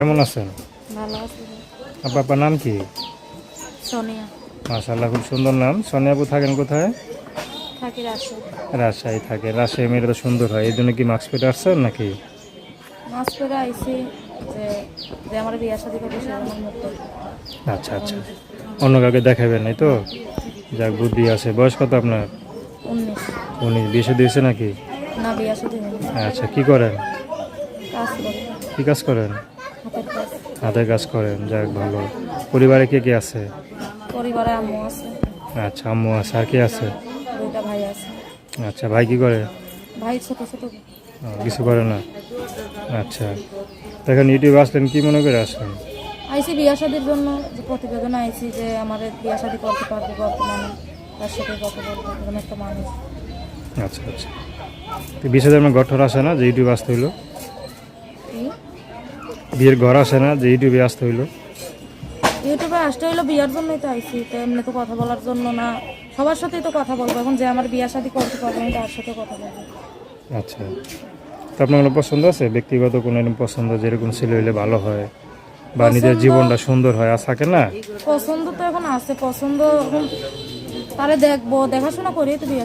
কেমন আছেন? ভালো আছি। আপনার নাম কি? সোনিয়া। মাশাআল্লাহ, খুব সুন্দর নাম। সোনিয়া আপু থাকেন কোথায়? থাকি রাজশাহী। রাজশাহী থাকে। রাজশাহী মেয়েরা তো সুন্দর হয়, এই জন্য কি মাস্ক পেটে আসছেন নাকি? মাস করে আইছি যে যে আমার বিয়ে শাদী করবে সে আমার মুক্ত। আচ্ছা আচ্ছা, অন্য কাউকে দেখাবেন নাই তো? যাক, বুদ্ধি আছে। বয়স কত আপনার? 19। উনি বিয়ে দিয়েছে নাকি? না বিয়ে শাদী নেই। আচ্ছা, কি করেন? কাজ করি। কি কাজ করেন? হাতের কাজ। হাতের কাজ করেন, যাক ভালো। পরিবারে কে কে আছে? পরিবারে আম্মু আছে। আচ্ছা, আম্মু আছে। আর কে আছে? 2টা ভাই আছে। আচ্ছা, ভাই কি করে? ভাই ছোট ছোট। কিছু করে না। আচ্ছা, দেখেন ইউটিউবে আসলেন কি মনে করে আসলেন? আইছি বিয়ে শাদীর জন্য, যে প্রতিবেদন আইছি যে আমার বিয়ে শাদী করতে পারবে বর্তমানে, তার সাথে কথা বলবো এরকম একটা মানুষ। আচ্ছা আচ্ছা, তো বিয়ে সাথে আপনার ঘর ঠর আসে না যে ইউটিউবে আসতে হইলো? কি বিয়ের ঘর আসে না যে ইউটিউবে আসতে হইলো? ইউটিউবে আসতে হইলো বিয়ের জন্যই তো আইছি, তো এমনি তো কথা বলার জন্য না। সবার সাথেই তো কথা বলবো, এখন যে আমার বিয়ে শাদী করতে পারবে আমি তার সাথে কথা বলবো। আচ্ছা, তো আপনার কোনো পছন্দ আছে ব্যক্তিগত কোনো এরকম পছন্দ, যেরকম ছেলে হইলে ভালো হয় বা নিজের পছন্দ জীবনটা সুন্দর হয়, আর থাকে না? পছন্দ তো এখন আছে, পছন্দ এখন তারে দেখবো, দেখাশোনা করেই তো বিয়ে